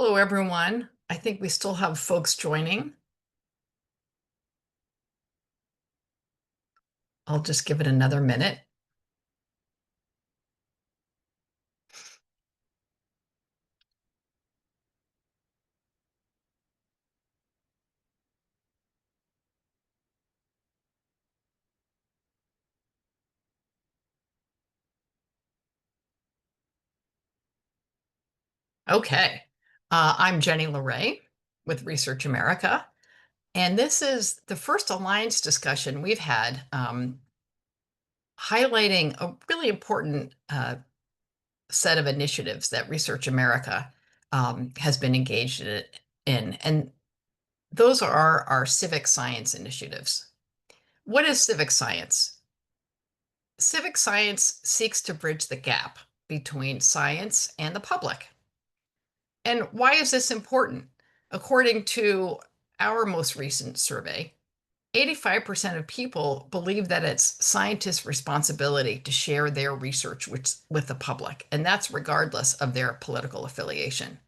Hello, everyone. I think we still have folks joining. I'll just give it another minute. Okay. I'm Jenny LeRae with Research America, and this is the first Alliance discussion we've had highlighting a really important set of initiatives that Research America has been engaged in. And those are our civic science initiatives. What is civic science? Civic science seeks to bridge the gap between science and the public. And why is this important? According to our most recent survey, 85% of people believe that it's scientists' responsibility to share their research with the public, and that's regardless of their political affiliation.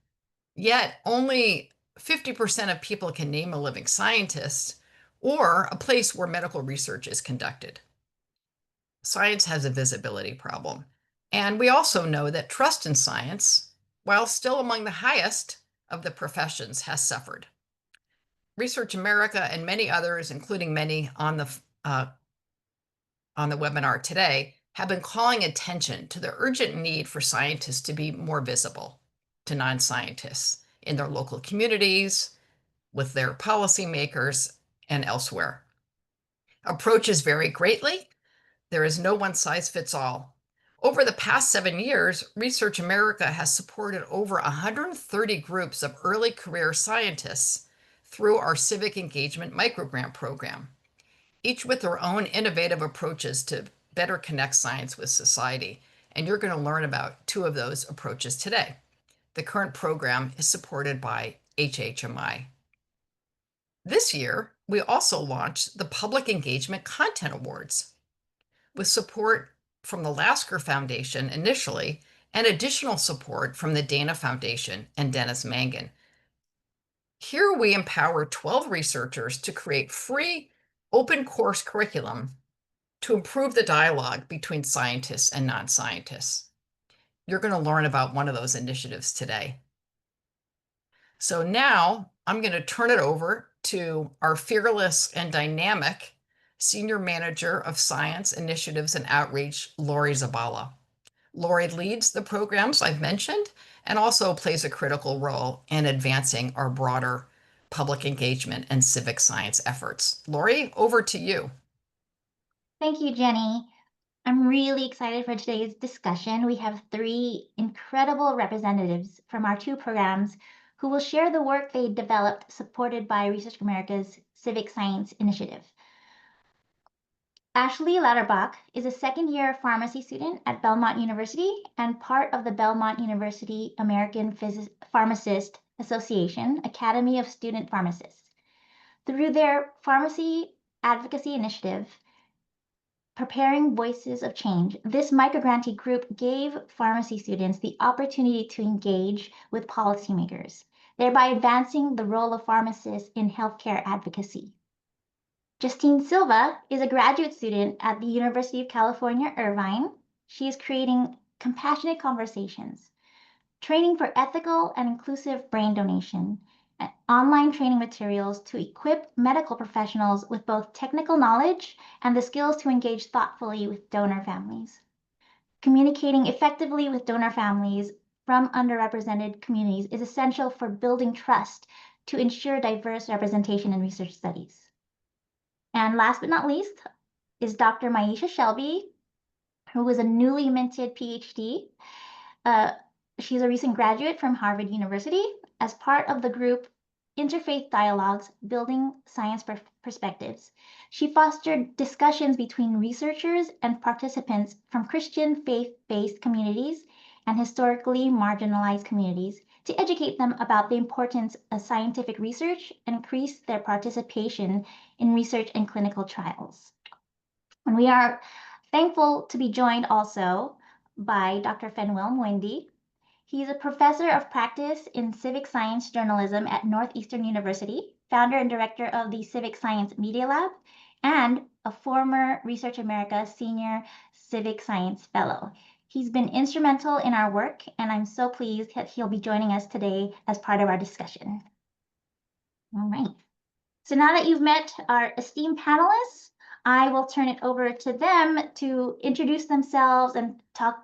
Yet, only 50% of people can name a living scientist or a place where medical research is conducted. Science has a visibility problem. And we also know that trust in science, while still among the highest of the professions, has suffered. Research America and many others, including many on the webinar today, have been calling attention to the urgent need for scientists to be more visible to non-scientists in their local communities, with their policymakers, and elsewhere. Approaches vary greatly. There is no one size fits all. Over the past 7 years, Research America has supported over 130 groups of early career scientists through our Civic Engagement Microgrant program, each with their own innovative approaches to better connect science with society. And you're going to learn about two of those approaches today. The current program is supported by HHMI. This year, we also launched the Public Engagement Content Awards, with support from the Lasker Foundation initially, and additional support from the Dana Foundation and Dennis Mangan. Here we empower 12 researchers to create free open course curriculum to improve the dialogue between scientists and non-scientists. You're going to learn about one of those initiatives today. So now I'm going to turn it over to our fearless and dynamic Senior Manager of Science Initiatives and Outreach, Lori Zabala. Lori leads the programs I've mentioned and also plays a critical role in advancing our broader public engagement and civic science efforts. Lori, over to you. Thank you, Jenny. I'm really excited for today's discussion. We have three incredible representatives from our two programs who will share the work they developed supported by Research America's Civic Science Initiative. Ashley Lauterbach is a second-year pharmacy student at Belmont University and part of the Belmont University American Pharmacist Association Academy of Student Pharmacists. Through their Pharmacy Advocacy Initiative, Preparing Voices of Change, this micrograntee group gave pharmacy students the opportunity to engage with policymakers, thereby advancing the role of pharmacists in healthcare advocacy. Justine Silva is a graduate student at the University of California, Irvine. She is creating compassionate conversations, training for ethical and inclusive brain donation, and online training materials to equip medical professionals with both technical knowledge and the skills to engage thoughtfully with donor families. Communicating effectively with donor families from underrepresented communities is essential for building trust to ensure diverse representation in research studies. And last but not least is Dr. Maisha Shelby, who is a newly minted PhD. She's a recent graduate from Harvard University as part of the group Interfaith Dialogues, Building Science Perspectives. She fostered discussions between researchers and participants from Christian faith-based communities and historically marginalized communities to educate them about the importance of scientific research and increase their participation in research and clinical trials. And we are thankful to be joined also by Dr. Fenwel Mwindi. He's a professor of practice in civic science journalism at Northeastern University, founder and director of the Civic Science Media Lab, and a former Research America Senior Civic Science Fellow. He's been instrumental in our work, and I'm so pleased that he'll be joining us today as part of our discussion. All right. So now that you've met our esteemed panelists, I will turn it over to them to introduce themselves and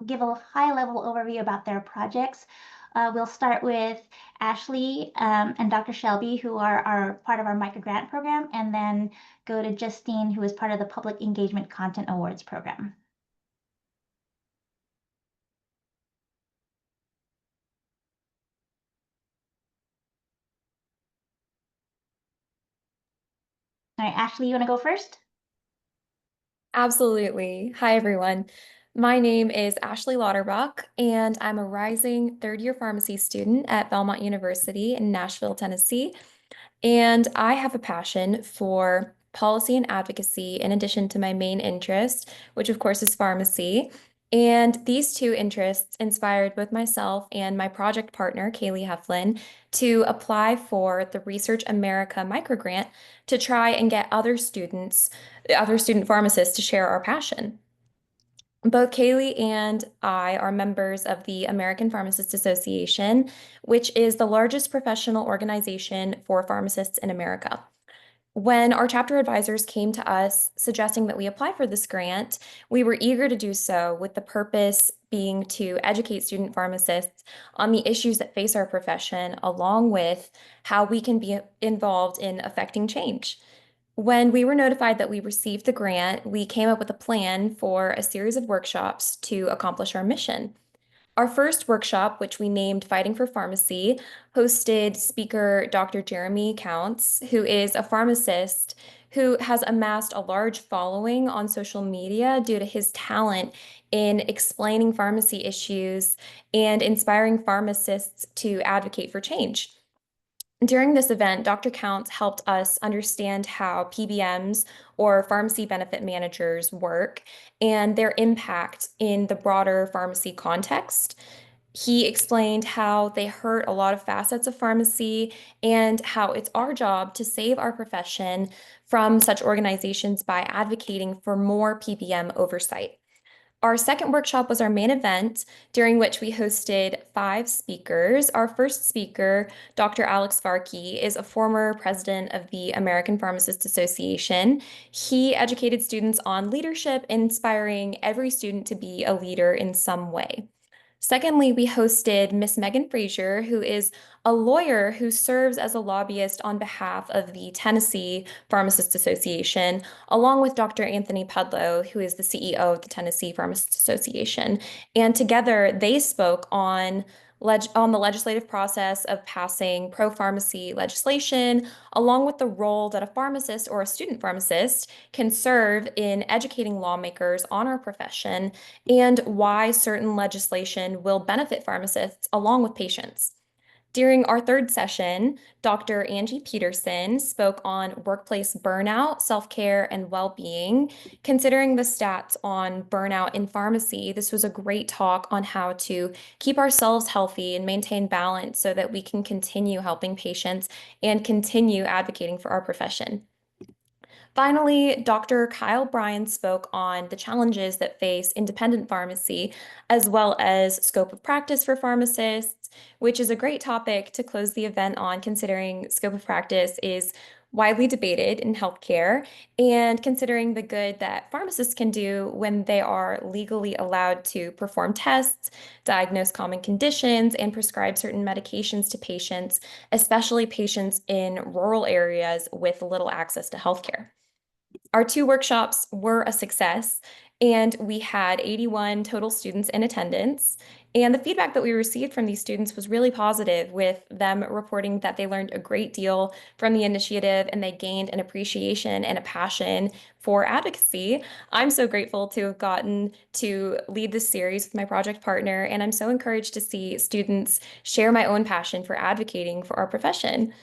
give a high-level overview about their projects. We'll start with Ashley and Dr. Shelby, who are part of our Microgrant program, and then go to Justine, who is part of the Public Engagement Content Awards program. All right, Ashley, you want to go first? Absolutely. Hi, everyone. My name is Ashley Lauterbach, and I'm a rising third-year pharmacy student at Belmont University in Nashville, Tennessee. And I have a passion for policy and advocacy in addition to my main interest, which of course is pharmacy. And these two interests inspired both myself and my project partner, Kaylee Heflin, to apply for the Research America Microgrant to try and get other student pharmacists to share our passion. Both Kaylee and I are members of the American Pharmacists Association, which is the largest professional organization for pharmacists in America. When our chapter advisors came to us suggesting that we apply for this grant, we were eager to do so with the purpose being to educate student pharmacists on the issues that face our profession, along with how we can be involved in affecting change. When we were notified that we received the grant, we came up with a plan for a series of workshops to accomplish our mission. Our first workshop, which we named Fighting for Pharmacy, hosted speaker Dr. Jeremy Counts, who is a pharmacist who has amassed a large following on social media due to his talent in explaining pharmacy issues and inspiring pharmacists to advocate for change. During this event, Dr. Counts helped us understand how PBMs or pharmacy benefit managers work and their impact in the broader pharmacy context. He explained how they hurt a lot of facets of pharmacy and how it's our job to save our profession from such organizations by advocating for more PBM oversight. Our second workshop was our main event, during which we hosted 5 speakers. Our first speaker, Dr. Alex Varkey, is a former president of the American Pharmacists Association. He educated students on leadership, inspiring every student to be a leader in some way. Secondly, we hosted Miss Megan Frazier, who is a lawyer who serves as a lobbyist on behalf of the Tennessee Pharmacists Association, along with Dr. Anthony Pudlow, who is the CEO of the Tennessee Pharmacists Association. And together they spoke on the legislative process of passing pro-pharmacy legislation, along with the role that a pharmacist or a student pharmacist can serve in educating lawmakers on our profession and why certain legislation will benefit pharmacists along with patients. During our third session, Dr. Angie Peterson spoke on workplace burnout, self-care, and well-being. Considering the stats on burnout in pharmacy, this was a great talk on how to keep ourselves healthy and maintain balance so that we can continue helping patients and continue advocating for our profession. Finally, Dr. Kyle Bryan spoke on the challenges that face independent pharmacy, as well as scope of practice for pharmacists, which is a great topic to close the event on, considering scope of practice is widely debated in healthcare, and considering the good that pharmacists can do when they are legally allowed to perform tests, diagnose common conditions, and prescribe certain medications to patients, especially patients in rural areas with little access to healthcare. Our 2 workshops were a success, and we had 81 total students in attendance. And the feedback that we received from these students was really positive, with them reporting that they learned a great deal from the initiative and they gained an appreciation and a passion for advocacy. I'm so grateful to have gotten to lead this series with my project partner, and I'm so encouraged to see students share my own passion for advocating for our profession.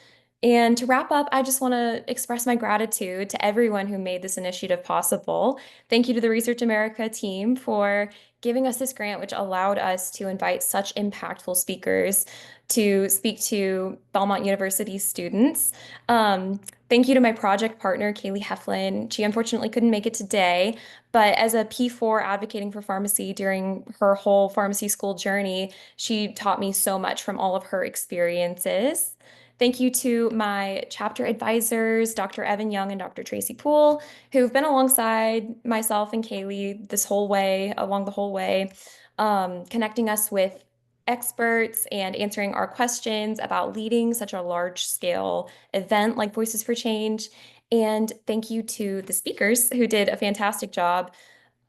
And to wrap up, I just want to express my gratitude to everyone who made this initiative possible. Thank you to the Research America team for giving us this grant, which allowed us to invite such impactful speakers to speak to Belmont University students. Thank you to my project partner, Kaylee Heflin. She unfortunately couldn't make it today, but as a P4 advocating for pharmacy during her whole pharmacy school journey, she taught me so much from all of her experiences. Thank you to my chapter advisors, Dr. Evan Young and Dr. Tracy Poole, who've been alongside myself and Kaylee along the whole way, connecting us with experts and answering our questions about leading such a large scale event like Voices for Change. And thank you to the speakers who did a fantastic job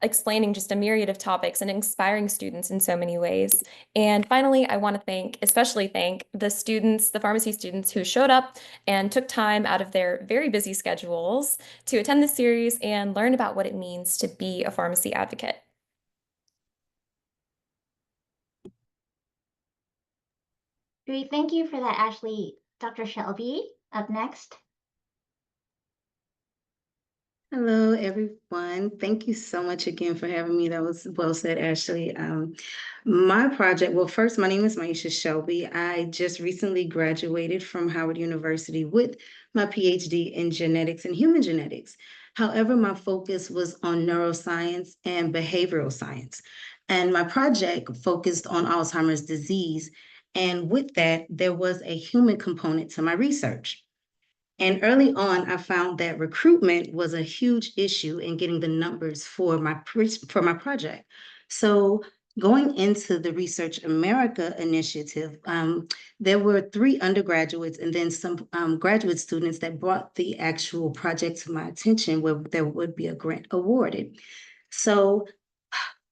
explaining just a myriad of topics and inspiring students in so many ways. And finally, I want to especially thank the students, the pharmacy students who showed up and took time out of their very busy schedules to attend this series and learn about what it means to be a pharmacy advocate. Great, thank you for that, Ashley. Dr. Shelby, up next. Hello, everyone. Thank you so much again for having me. That was well said, Ashley. My project, well, first, my name is Maisha Shelby. I just recently graduated from Howard University with my PhD in genetics and human genetics. However, my focus was on neuroscience and behavioral science. And my project focused on Alzheimer's disease. And with that, there was a human component to my research. And early on, I found that recruitment was a huge issue in getting the numbers for my project. So going into the Research America initiative, there were 3 undergraduates and then some graduate students that brought the actual project to my attention where there would be a grant awarded. So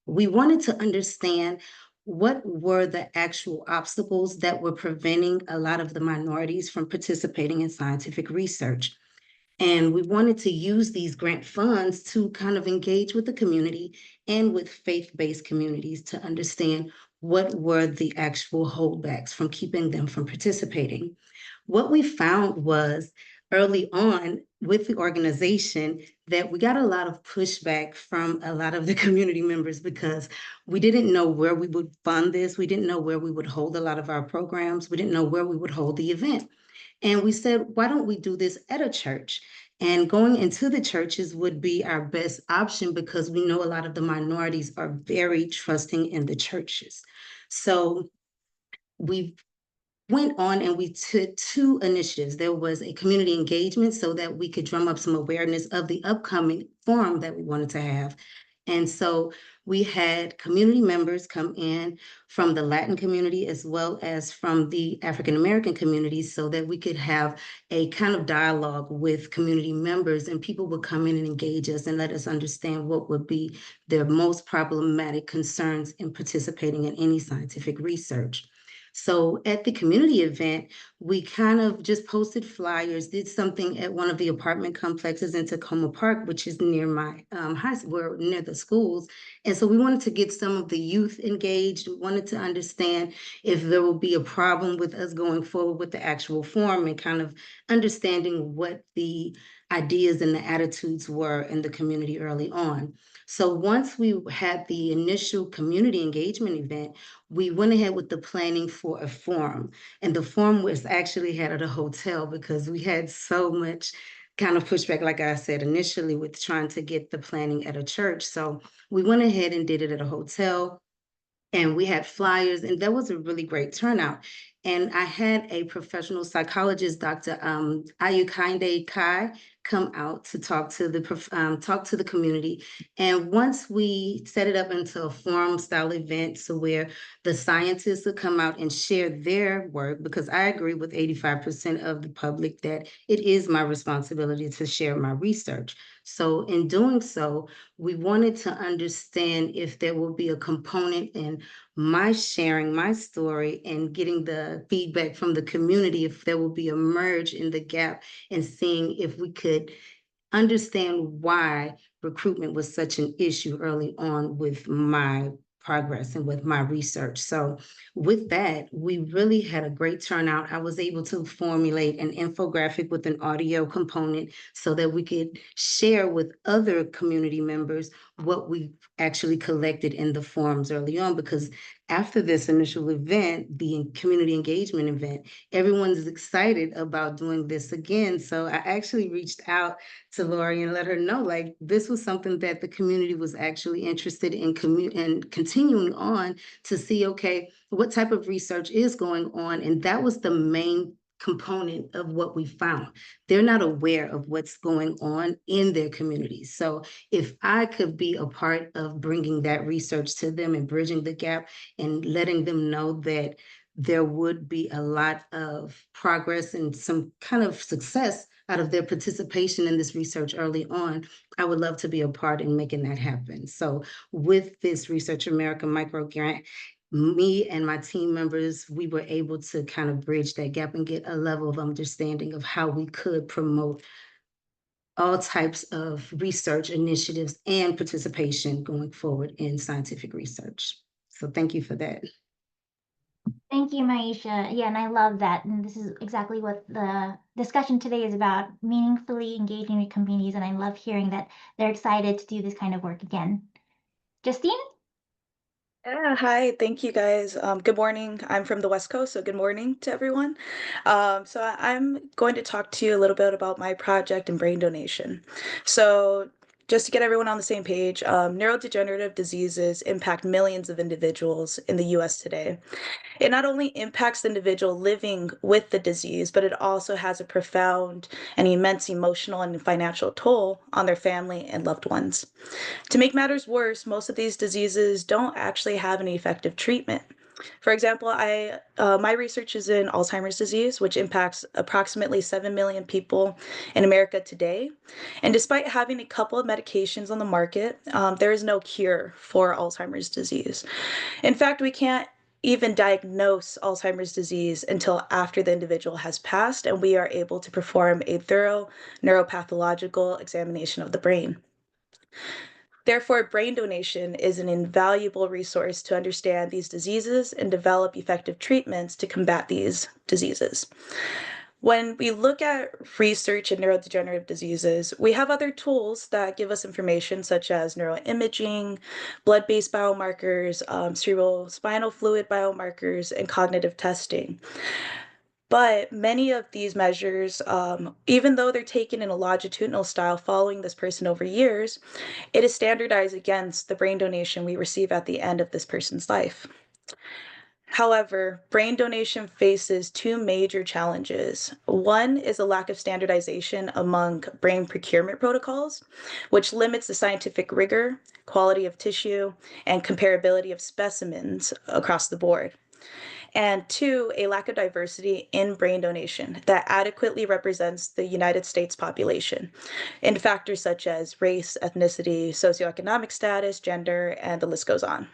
we wanted to understand what were the actual obstacles that were preventing a lot of the minorities from participating in scientific research. And we wanted to use these grant funds to kind of engage with the community and with faith-based communities to understand what were the actual holdbacks from keeping them from participating. What we found was early on with the organization that we got a lot of pushback from a lot of the community members because we didn't know where we would fund this. We didn't know where we would hold a lot of our programs. We didn't know where we would hold the event. And we said, why don't we do this at a church? And going into the churches would be our best option because we know a lot of the minorities are very trusting in the churches. So we went on and we took 2 initiatives. There was a community engagement so that we could drum up some awareness of the upcoming forum that we wanted to have. And so we had community members come in from the Latin community as well as from the African American community so that we could have a kind of dialogue with community members and people would come in and engage us and let us understand what would be their most problematic concerns in participating in any scientific research. So at the community event, we kind of just posted flyers, did something at one of the apartment complexes in Tacoma Park, which is near my high school, near the schools. And so we wanted to get some of the youth engaged. We wanted to understand if there will be a problem with us going forward with the actual forum and kind of understanding what the ideas and the attitudes were in the community early on. So once we had the initial community engagement event, we went ahead with the planning for a forum. And the forum was actually had at a hotel because we had so much kind of pushback, like I said, initially with trying to get the planning at a church. So we went ahead and did it at a hotel. And we had flyers, and that was a really great turnout. And I had a professional psychologist, Dr. Ayukande Kai, come out to talk to the community. And once we set it up into a forum style event, so where the scientists would come out and share their work, because I agree with 85% of the public that it is my responsibility to share my research. So in doing so, we wanted to understand if there will be a component in my sharing my story and getting the feedback from the community, if there will be a merge in the gap and seeing if we could understand why recruitment was such an issue early on with my progress and with my research. So with that, we really had a great turnout. I was able to formulate an infographic with an audio component so that we could share with other community members what we actually collected in the forums early on, because after this initial event, the community engagement event, everyone's excited about doing this again. So I actually reached out to Lori and let her know, like, this was something that the community was actually interested in and continuing on to see, okay, what type of research is going on. And that was the main component of what we found. They're not aware of what's going on in their communities. So if I could be a part of bringing that research to them and bridging the gap and letting them know that there would be a lot of progress and some kind of success out of their participation in this research early on, I would love to be a part in making that happen. So with this Research America Microgrant, me and my team members, we were able to kind of bridge that gap and get a level of understanding of how we could promote all types of research initiatives and participation going forward in scientific research. So thank you for that. Thank you, Maisha. Yeah, and I love that. And this is exactly what the discussion today is about, meaningfully engaging with communities. And I love hearing that they're excited to do this kind of work again. Justine? Yeah, hi, thank you guys. Good morning. I'm from the West Coast, so good morning to everyone. I'm going to talk to you a little bit about my project and brain donation. So just to get everyone on the same page, neurodegenerative diseases impact millions of individuals in the US today. It not only impacts the individual living with the disease, but it also has a profound and immense emotional and financial toll on their family and loved ones. To make matters worse, most of these diseases don't actually have any effective treatment. For example, my research is in Alzheimer's disease, which impacts approximately 7 million people in America today. And despite having a couple of medications on the market, there is no cure for Alzheimer's disease. In fact, we can't even diagnose Alzheimer's disease until after the individual has passed, and we are able to perform a thorough neuropathological examination of the brain. Therefore, brain donation is an invaluable resource to understand these diseases and develop effective treatments to combat these diseases. When we look at research in neurodegenerative diseases, we have other tools that give us information such as neuroimaging, blood-based biomarkers, cerebral spinal fluid biomarkers, and cognitive testing. But many of these measures, even though they're taken in a longitudinal style following this person over years, it is standardized against the brain donation we receive at the end of this person's life. However, brain donation faces two major challenges. One is a lack of standardization among brain procurement protocols, which limits the scientific rigor, quality of tissue, and comparability of specimens across the board. And two, a lack of diversity in brain donation that adequately represents the United States population in factors such as race, ethnicity, socioeconomic status, gender, and the list goes on.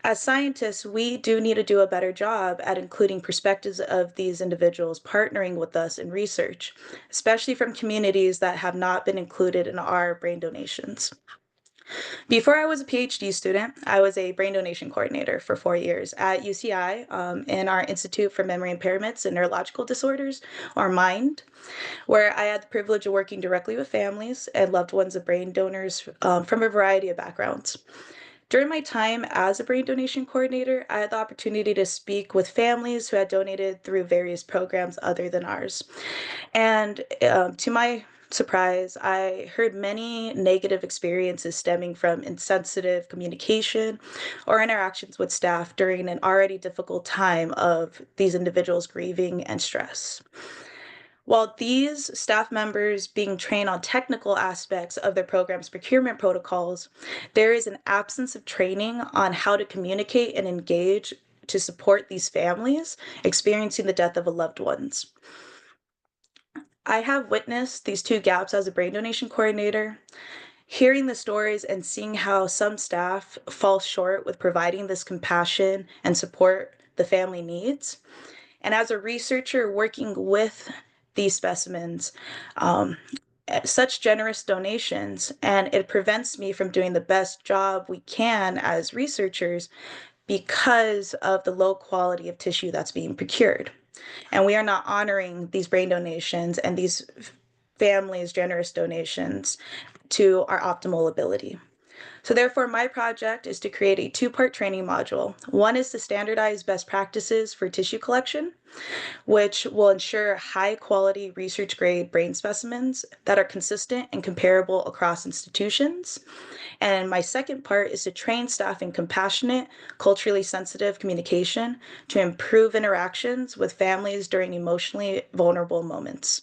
As scientists, we do need to do a better job at including perspectives of these individuals partnering with us in research, especially from communities that have not been included in our brain donations. Before I was a PhD student, I was a brain donation coordinator for 4 years at UCI in our Institute for Memory Impairments and Neurological Disorders, or MIND, where I had the privilege of working directly with families and loved ones of brain donors from a variety of backgrounds. During my time as a brain donation coordinator, I had the opportunity to speak with families who had donated through various programs other than ours. And to my surprise, I heard many negative experiences stemming from insensitive communication or interactions with staff during an already difficult time of these individuals grieving and stress. While these staff members being trained on technical aspects of their program's procurement protocols, there is an absence of training on how to communicate and engage to support these families experiencing the death of a loved ones. I have witnessed these two gaps as a brain donation coordinator, hearing the stories and seeing how some staff fall short with providing this compassion and support the family needs. And as a researcher working with these specimens, such generous donations, and it prevents me from doing the best job we can as researchers because of the low quality of tissue that's being procured. And we are not honoring these brain donations and these families' generous donations to our optimal ability. So therefore, my project is to create a two-part training module. One is to standardize best practices for tissue collection, which will ensure high-quality research-grade brain specimens that are consistent and comparable across institutions. And my second part is to train staff in compassionate, culturally sensitive communication to improve interactions with families during emotionally vulnerable moments.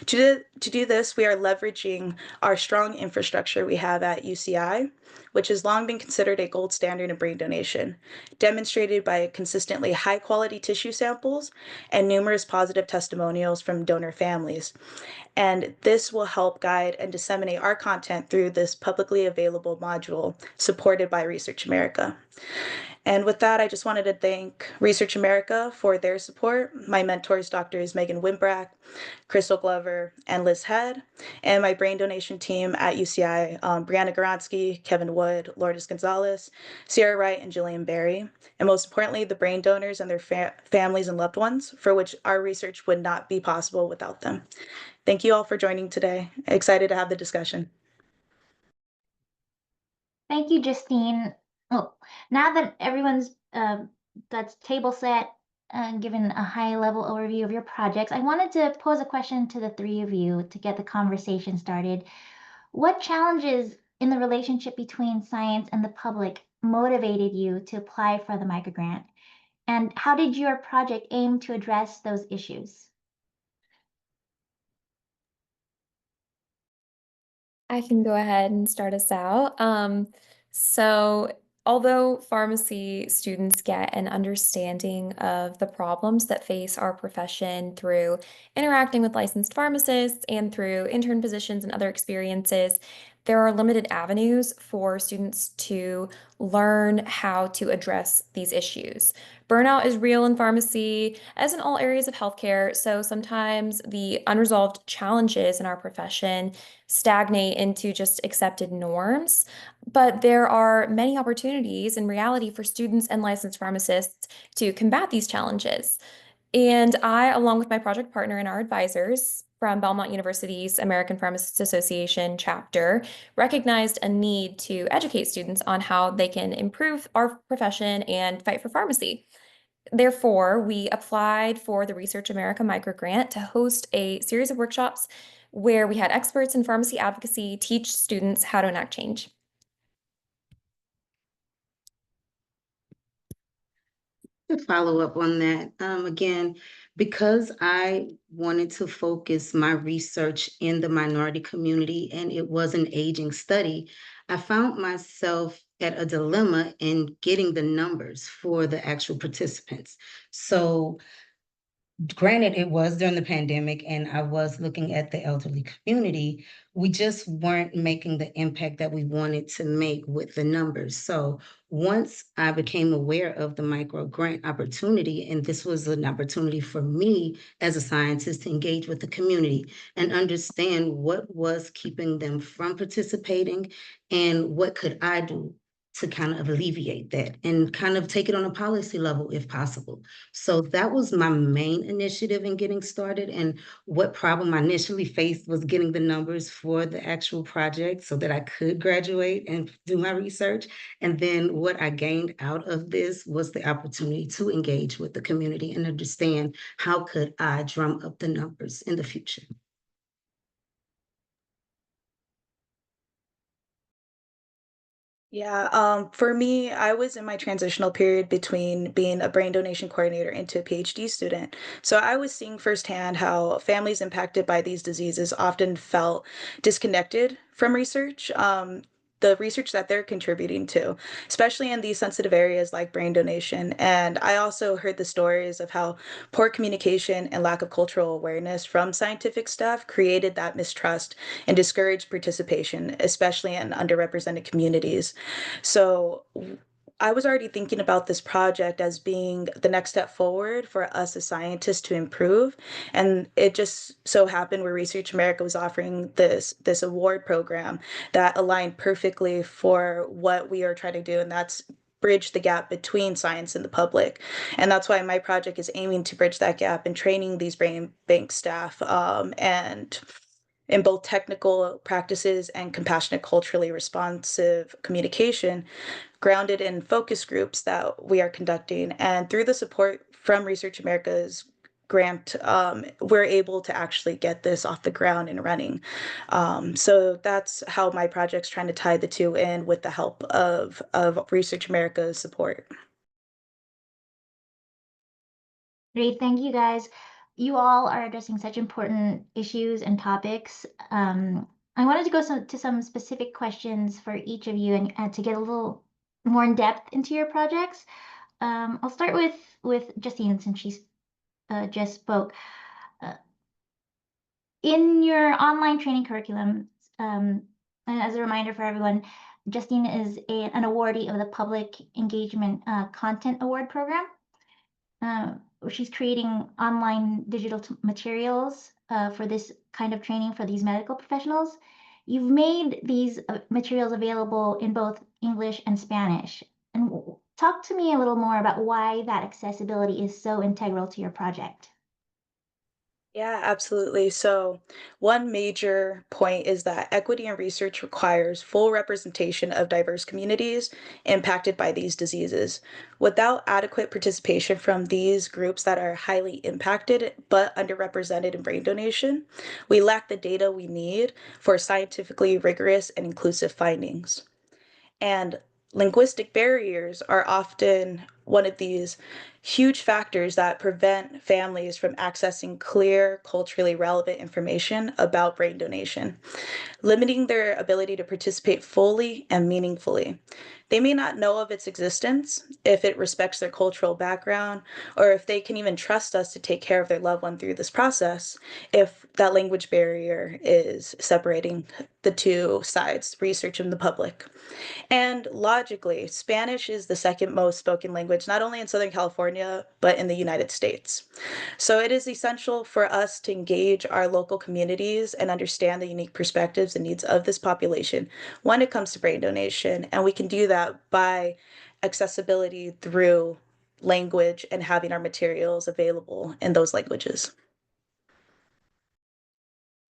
To do this, we are leveraging our strong infrastructure we have at UCI, which has long been considered a gold standard in brain donation, demonstrated by consistently high quality tissue samples and numerous positive testimonials from donor families. And this will help guide and disseminate our content through this publicly available module supported by Research America. And with that, I just wanted to thank Research America for their support, my mentors, Doctors Megan Wimbrack, Crystal Glover, and Liz Head, and my brain donation team at UCI, Brianna Garansky, Kevin Wood, Lourdes Gonzalez, Sierra Wright, and Jillian Berry, and most importantly, the brain donors and their families and loved ones, for which our research would not be possible without them. Thank you all for joining today. Excited to have the discussion. Thank you, Justine. Well, now that everyone's that's table set and given a high level overview of your projects, I wanted to pose a question to the three of you to get the conversation started. What challenges in the relationship between science and the public motivated you to apply for the microgrant? And how did your project aim to address those issues? I can go ahead and start us out. So although pharmacy students get an understanding of the problems that face our profession through interacting with licensed pharmacists and through intern positions and other experiences, there are limited avenues for students to learn how to address these issues. Burnout is real in pharmacy, as in all areas of healthcare, so sometimes the unresolved challenges in our profession stagnate into just accepted norms. But there are many opportunities in reality for students and licensed pharmacists to combat these challenges. And I, along with my project partner and our advisors from Belmont University's American Pharmacists Association chapter, recognized a need to educate students on how they can improve our profession and fight for pharmacy. Therefore, we applied for the Research America Microgrant to host a series of workshops where we had experts in pharmacy advocacy teach students how to enact change. To follow up on that, again, because I wanted to focus my research in the minority community and it was an aging study, I found myself at a dilemma in getting the numbers for the actual participants. So granted, it was during the pandemic and I was looking at the elderly community, we just weren't making the impact that we wanted to make with the numbers. So once I became aware of the micro grant opportunity, and this was an opportunity for me as a scientist to engage with the community and understand what was keeping them from participating and what could I do to kind of alleviate that and kind of take it on a policy level if possible. So that was my main initiative in getting started. And what problem I initially faced was getting the numbers for the actual project so that I could graduate and do my research. And then what I gained out of this was the opportunity to engage with the community and understand how could I drum up the numbers in the future. Yeah, for me, I was in my transitional period between being a brain donation coordinator into a PhD student. So I was seeing firsthand how families impacted by these diseases often felt disconnected from research. The research that they're contributing to, especially in these sensitive areas like brain donation. And I also heard the stories of how poor communication and lack of cultural awareness from scientific staff created that mistrust and discouraged participation, especially in underrepresented communities. So I was already thinking about this project as being the next step forward for us as scientists to improve. And it just so happened where Research America was offering this award program that aligned perfectly for what we are trying to do, and that's bridge the gap between science and the public. And that's why my project is aiming to bridge that gap and training these brain bank staff and in both technical practices and compassionate, culturally responsive communication grounded in focus groups that we are conducting. And through the support from Research America's grant, we're able to actually get this off the ground and running. So that's how my project's trying to tie the two in with the help of Research America's support. Great, thank you guys. You all are addressing such important issues and topics. I wanted to go to some specific questions for each of you and to get a little more in depth into your projects. I'll start with Justine since she's just spoke. In your online training curriculum, and as a reminder for everyone, Justine is an awardee of the Public Engagement Content Award Program. She's creating online digital materials for this kind of training for these medical professionals. You've made these materials available in both English and Spanish. And talk to me a little more about why that accessibility is so integral to your project. Yeah, absolutely. So, one major point is that equity in research requires full representation of diverse communities impacted by these diseases. Without adequate participation from these groups that are highly impacted but underrepresented in brain donation, we lack the data we need for scientifically rigorous and inclusive findings. And linguistic barriers are often one of these huge factors that prevent families from accessing clear, culturally relevant information about brain donation, limiting their ability to participate fully and meaningfully. They may not know of its existence, if it respects their cultural background, or if they can even trust us to take care of their loved one through this process, if that language barrier is separating the two sides, research and the public. And logically, Spanish is the second most spoken language, not only in Southern California, but in the United States. So it is essential for us to engage our local communities and understand the unique perspectives and needs of this population when it comes to brain donation. And we can do that by accessibility through language and having our materials available in those languages.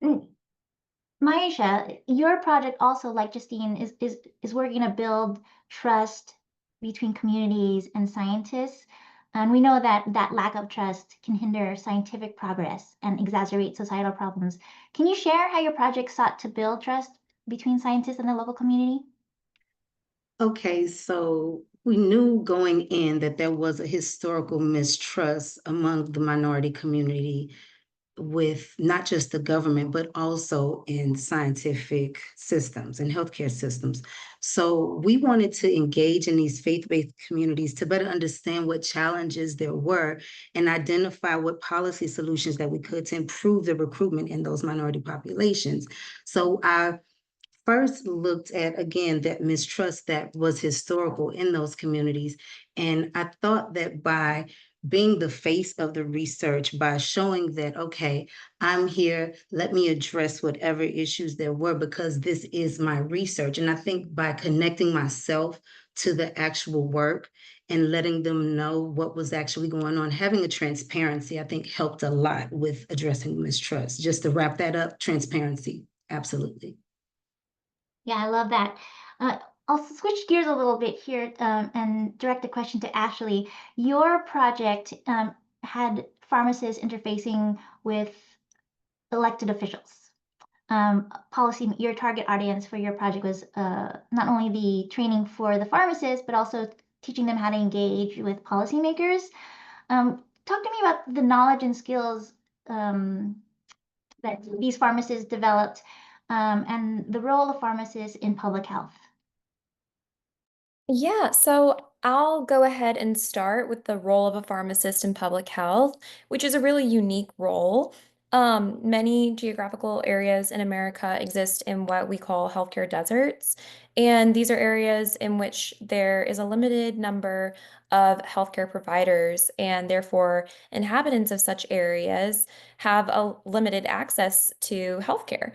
Mm. Maisha, your project also, like Justine, is working to build trust between communities and scientists. And we know that that lack of trust can hinder scientific progress and exacerbate societal problems. Can you share how your project sought to build trust between scientists and the local community? Okay, so we knew going in that there was a historical mistrust among the minority community with not just the government, but also in scientific systems and healthcare systems. So we wanted to engage in these faith-based communities to better understand what challenges there were and identify what policy solutions that we could to improve the recruitment in those minority populations. So I first looked at, again, that mistrust that was historical in those communities. And I thought that by being the face of the research, by showing that, okay, I'm here, let me address whatever issues there were, because this is my research. And I think by connecting myself to the actual work and letting them know what was actually going on, having a transparency, I think helped a lot with addressing mistrust. Just to wrap that up, transparency, absolutely. Yeah, I love that. Uh, I'll switch gears a little bit here and direct the question to Ashley. Your project had pharmacists interfacing with elected officials. Policy, your target audience for your project was not only the training for the pharmacists, but also teaching them how to engage with policymakers. Talk to me about the knowledge and skills that these pharmacists developed and the role of pharmacists in public health. Yeah, so I'll go ahead and start with the role of a pharmacist in public health, which is a really unique role. Many geographical areas in America exist in what we call healthcare deserts. And these are areas in which there is a limited number of healthcare providers, and therefore inhabitants of such areas have a limited access to healthcare.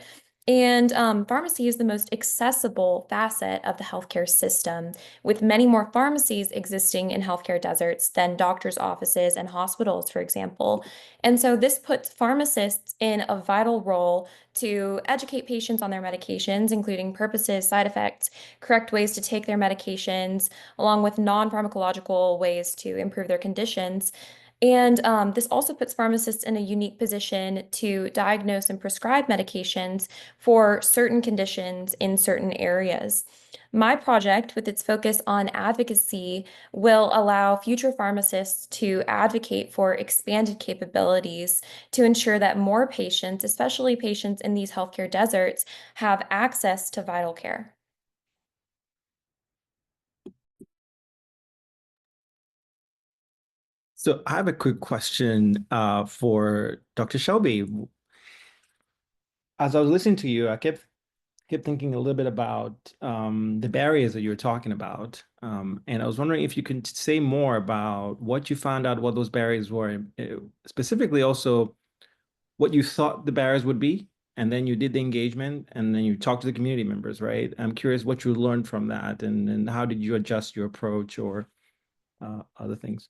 And pharmacy is the most accessible facet of the healthcare system, with many more pharmacies existing in healthcare deserts than doctors' offices and hospitals, for example. And so this puts pharmacists in a vital role to educate patients on their medications, including purposes, side effects, correct ways to take their medications, along with non-pharmacological ways to improve their conditions. And this also puts pharmacists in a unique position to diagnose and prescribe medications for certain conditions in certain areas. My project, with its focus on advocacy, will allow future pharmacists to advocate for expanded capabilities to ensure that more patients, especially patients in these healthcare deserts, have access to vital care. So I have a quick question for Dr. Shelby. As I was listening to you, I kept thinking a little bit about the barriers that you were talking about. And I was wondering if you could say more about what you found out, what those barriers were, and, specifically also what you thought the barriers would be. And then you did the engagement and then you talked to the community members, right? I'm curious what you learned from that and how did you adjust your approach or other things?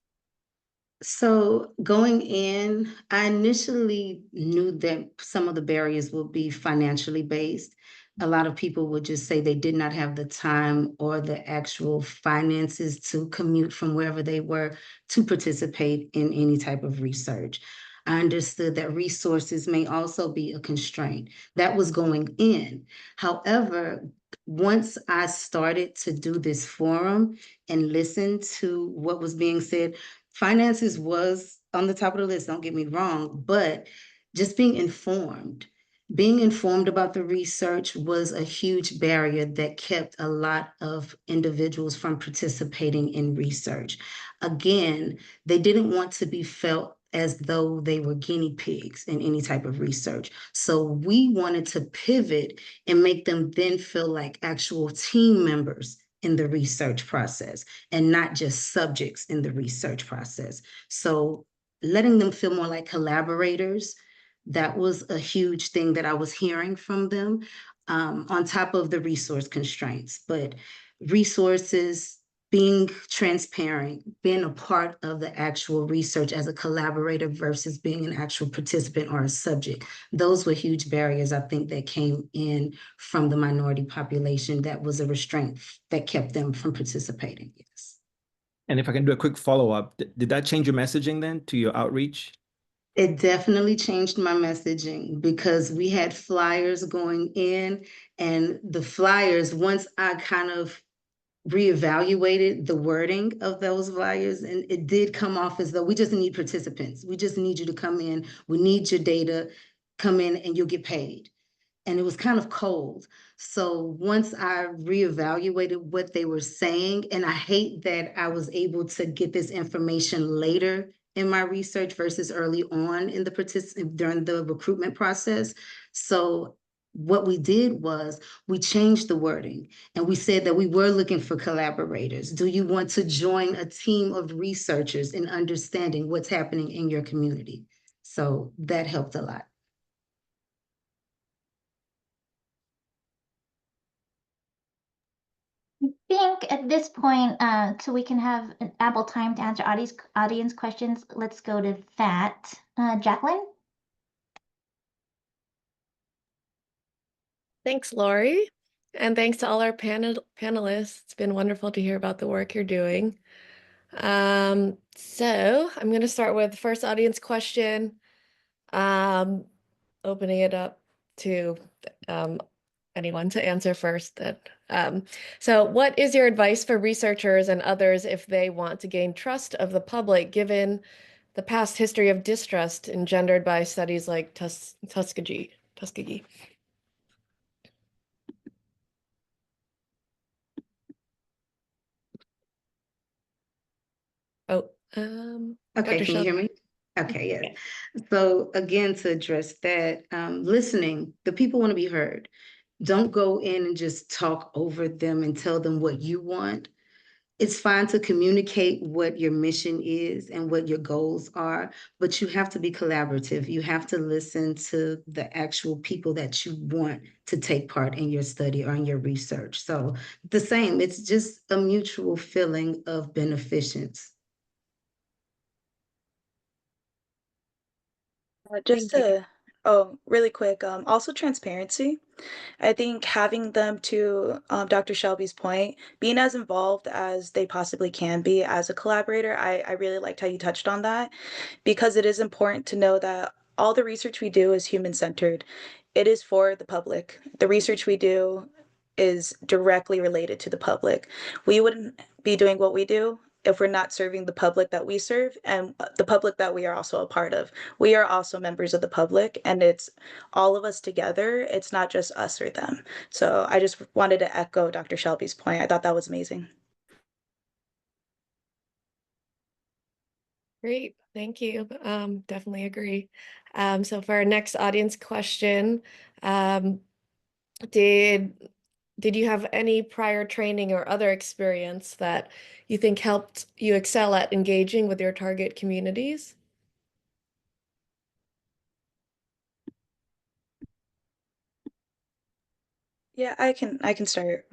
So going in, I initially knew that some of the barriers would be financially based. A lot of people would just say they did not have the time or the actual finances to commute from wherever they were to participate in any type of research. I understood that resources may also be a constraint. That was going in. However, once I started to do this forum and listen to what was being said, finances was on the top of the list, don't get me wrong, but just being informed about the research was a huge barrier that kept a lot of individuals from participating in research. Again, they didn't want to be felt as though they were guinea pigs in any type of research. So we wanted to pivot and make them then feel like actual team members in the research process and not just subjects in the research process. So letting them feel more like collaborators, that was a huge thing that I was hearing from them, on top of the resource constraints. But resources, being transparent, being a part of the actual research as a collaborator versus being an actual participant or a subject. Those were huge barriers, I think, that came in from the minority population. That was a restraint that kept them from participating, yes. And if I can do a quick follow-up, did that change your messaging then to your outreach? It definitely changed my messaging because we had flyers going in, and the flyers, once I kind of reevaluated the wording of those flyers, and it did come off as though we just need participants. We just need you to come in. We need your data. Come in and you'll get paid. And it was kind of cold. So once I reevaluated what they were saying, and I hate that I was able to get this information later in my research versus early on in during the recruitment process. So what we did was we changed the wording and we said that we were looking for collaborators. Do you want to join a team of researchers in understanding what's happening in your community? So that helped a lot. I think at this point, so we can have an ample time to answer audience questions, let's go to that. Jacqueline? Thanks, Lori. And thanks to all our panelists. It's been wonderful to hear about the work you're doing. So I'm going to start with the first audience question, opening it up to anyone to answer first. So what is your advice for researchers and others if they want to gain trust of the public, given the past history of distrust engendered by studies like Tuskegee? Oh, Okay, Dr. can you hear me? Okay, yes. So again, to address that, listening, the people want to be heard. Don't go in and just talk over them and tell them what you want. It's fine to communicate what your mission is and what your goals are, but you have to be collaborative. You have to listen to the actual people that you want to take part in your study or in your research. So the same, it's just a mutual feeling of beneficence. Just Thank you. to, oh, really quick, also transparency. I think having them, to Dr. Shelby's point, being as involved as they possibly can be as a collaborator, I really liked how you touched on that, because it is important to know that all the research we do is human-centered. It is for the public. The research we do is directly related to the public. We wouldn't be doing what we do if we're not serving the public that we serve and the public that we are also a part of. We are also members of the public, and it's all of us together. It's not just us or them. So I just wanted to echo Dr. Shelby's point. I thought that was amazing. Great, thank you. Definitely agree. So for our next audience question, um, did you have any prior training or other experience that you think helped you excel at engaging with your target communities? Yeah, I can start.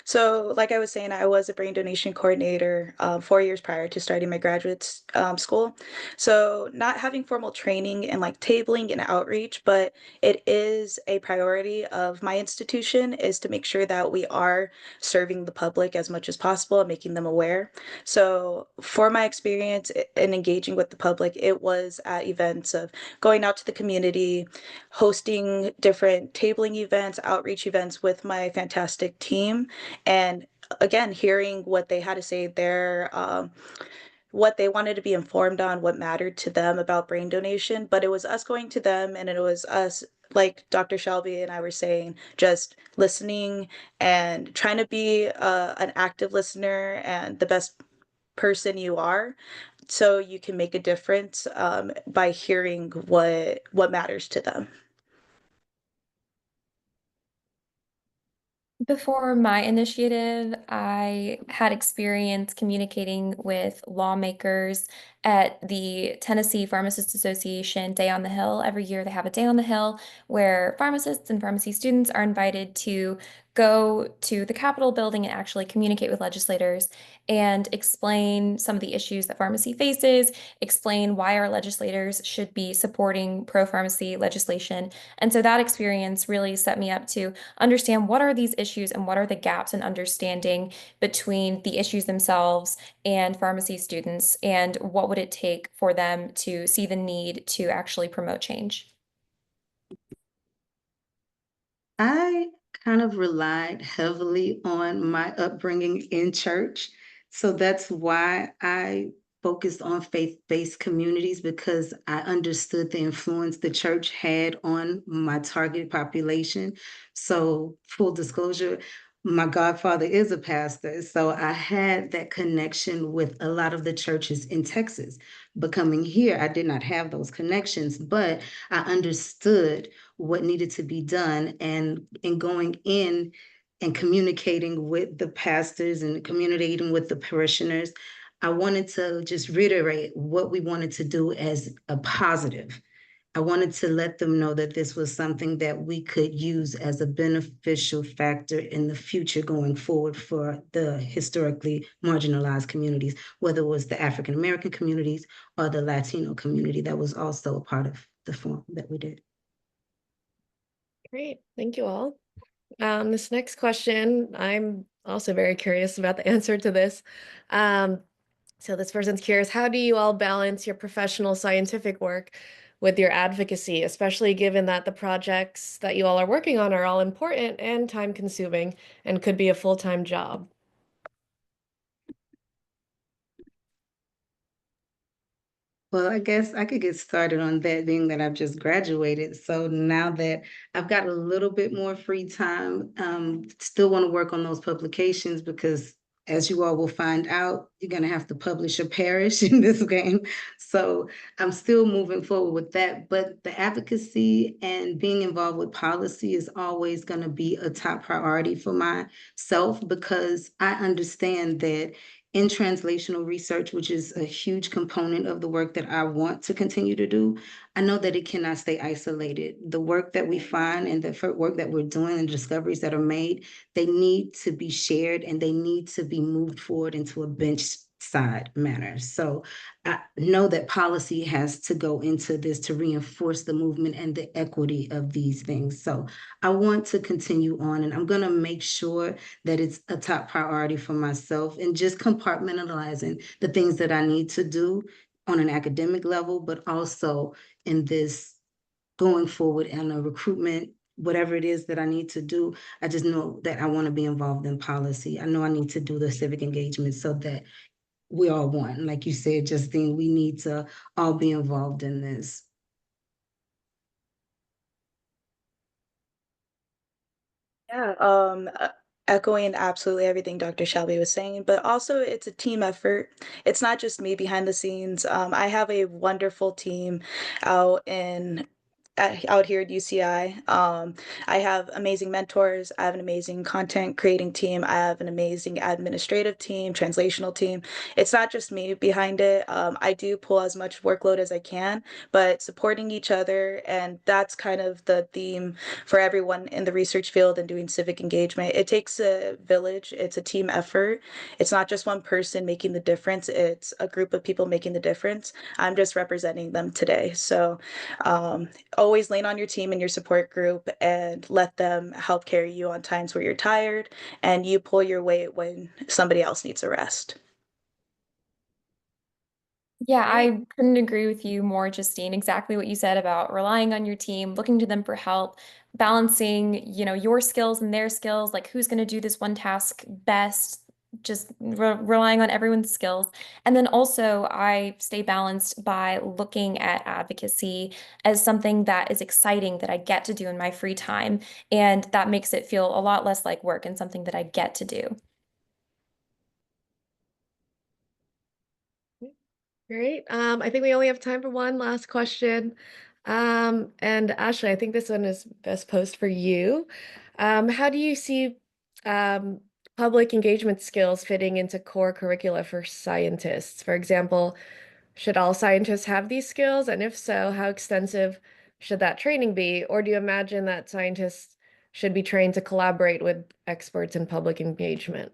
So like I was saying, I was a brain donation coordinator 4 years prior to starting my graduate school. So not having formal training and like tabling and outreach, but it is a priority of my institution is to make sure that we are serving the public as much as possible and making them aware. So for my experience in engaging with the public, it was at events of going out to the community, hosting different tabling events, outreach events with my fantastic team, and again, hearing what they had to say, what they wanted to be informed on, what mattered to them about brain donation. But it was us going to them, and it was us, like Dr. Shelby and I were saying, just listening and trying to be an active listener and the best person you are, so you can make a difference by hearing what matters to them. Before my initiative, I had experience communicating with lawmakers at the Tennessee Pharmacists Association Day on the Hill. Every year they have a Day on the Hill where pharmacists and pharmacy students are invited to go to the Capitol building and actually communicate with legislators and explain some of the issues that pharmacy faces, explain why our legislators should be supporting pro-pharmacy legislation. And so that experience really set me up to understand what are these issues and what are the gaps in understanding between the issues themselves and pharmacy students, and what would it take for them to see the need to actually promote change. I kind of relied heavily on my upbringing in church. So that's why I focused on faith-based communities, because I understood the influence the church had on my target population. So full disclosure, my godfather is a pastor. So I had that connection with a lot of the churches in Texas. But coming here, I did not have those connections, but I understood what needed to be done, and going in and communicating with the pastors and communicating with the parishioners. I wanted to just reiterate what we wanted to do as a positive. I wanted to let them know that this was something that we could use as a beneficial factor in the future going forward for the historically marginalized communities, whether it was the African American communities or the Latino community that was also a part of the form that we did. Great, thank you all. This next question, I'm also very curious about the answer to this. So this person's curious, how do you all balance your professional scientific work with your advocacy, especially given that the projects that you all are working on are all important and time consuming and could be a full-time job? Well, I guess I could get started on that, being that I've just graduated. So now that I've got a little bit more free time, still want to work on those publications, because as you all will find out, you're going to have to publish or perish in this game. So I'm still moving forward with that. But the advocacy and being involved with policy is always going to be a top priority for myself, because I understand that in translational research, which is a huge component of the work that I want to continue to do, I know that it cannot stay isolated. The work that we find and the work that we're doing and discoveries that are made, they need to be shared and they need to be moved forward into a bench side manner. So I know that policy has to go into this to reinforce the movement and the equity of these things. So I want to continue on, and I'm going to make sure that it's a top priority for myself, and just compartmentalizing the things that I need to do on an academic level, but also in this going forward in a recruitment, whatever it is that I need to do. I just know that I want to be involved in policy. I know I need to do the civic engagement so that we all want. Like you said, Justine, we need to all be involved in this. Yeah, echoing absolutely everything Dr. Shelby was saying, but also it's a team effort. It's not just me behind the scenes. I have a wonderful team out in out here at UCI. I have amazing mentors. I have an amazing content creating team. I have an amazing administrative team, translational team. It's not just me behind it. I do pull as much workload as I can, but supporting each other, and that's kind of the theme for everyone in the research field and doing civic engagement. It takes a village, it's a team effort. It's not just one person making the difference, it's a group of people making the difference. I'm just representing them today. So always lean on your team and your support group and let them help carry you on times where you're tired, and you pull your weight when somebody else needs a rest. Yeah, Great. I couldn't agree with you more, Justine. Exactly what you said about relying on your team, looking to them for help, balancing, your skills and their skills, like who's going to do this one task best, just relying on everyone's skills. And then also, I stay balanced by looking at advocacy as something that is exciting that I get to do in my free time. And that makes it feel a lot less like work and something that I get to do. Great. I think we only have time for one last question. And Ashley, I think this one is best posed for you. How do you see um, public engagement skills fitting into core curricula for scientists? For example, should all scientists have these skills? And if so, how extensive should that training be? Or do you imagine that scientists should be trained to collaborate with experts in public engagement?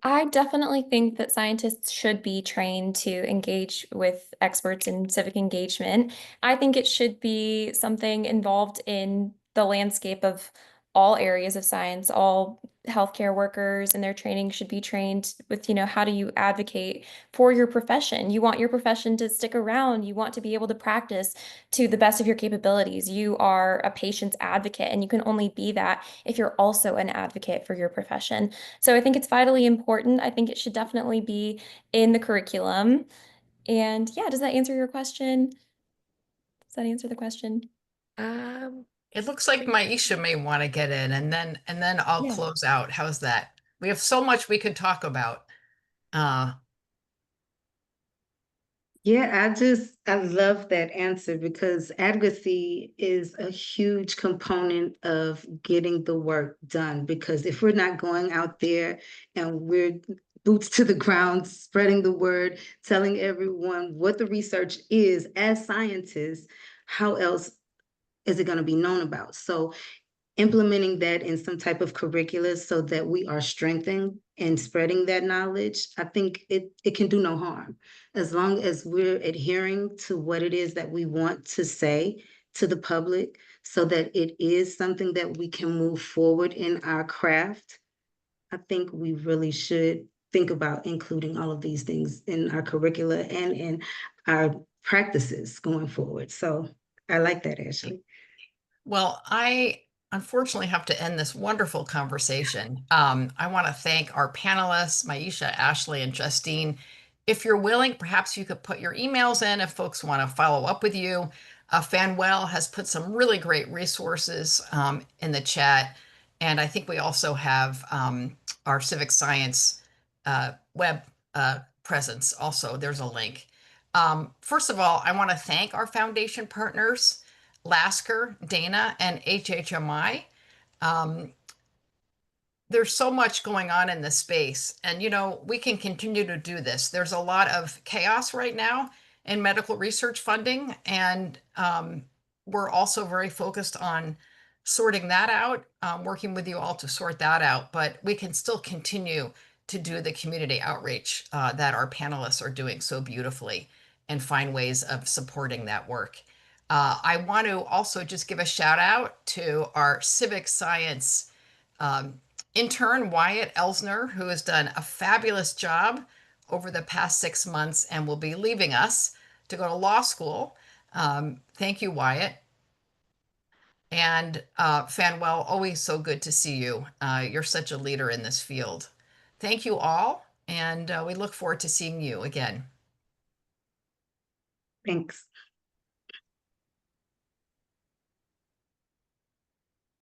I definitely think that scientists should be trained to engage with experts in civic engagement. I think it should be something involved in the landscape of all areas of science. All healthcare workers and their training should be trained with, how do you advocate for your profession? You want your profession to stick around. You want to be able to practice to the best of your capabilities. You are a patient's advocate, and you can only be that if you're also an advocate for your profession. So I think it's vitally important. I think it should definitely be in the curriculum. And yeah, does that answer your question? Does that answer the question? Um, It looks like Maisha may want to get in, and then I'll Yeah. close out. How's that? We have so much we could talk about. Uh, Yeah, I love that answer, because advocacy is a huge component of getting the work done. Because if we're not going out there and we're boots to the ground, spreading the word, telling everyone what the research is as scientists, how else is it going to be known about? So implementing that in some type of curricula so that we are strengthening and spreading that knowledge, I think it can do no harm, as long as we're adhering to what it is that we want to say to the public, so that it is something that we can move forward in our craft. I think we really should think about including all of these things in our curricula and in our practices going forward. So I like that, Ashley. well, I unfortunately have to end this wonderful conversation. I want to thank our panelists, Maisha, Ashley, and Justine. If you're willing, perhaps you could put your emails in if folks want to follow up with you. Fanwell has put some really great resources in the chat. And I think we also have our civic science web presence. Also, there's a link. First of all, I want to thank our foundation partners, Lasker, Dana, and HHMI. There's so much going on in this space, and we can continue to do this. There's a lot of chaos right now in medical research funding, and we're also very focused on sorting that out, working with you all to sort that out. But we can still continue to do the community outreach that our panelists are doing so beautifully, and find ways of supporting that work. I want to also just give a shout out to our civic science intern, Wyatt Elsner, who has done a fabulous job over the past 6 months and will be leaving us to go to law school. Thank you, Wyatt. And Fanwell, always so good to see you. You're such a leader in this field. Thank you all, and we look forward to seeing you again. Thanks.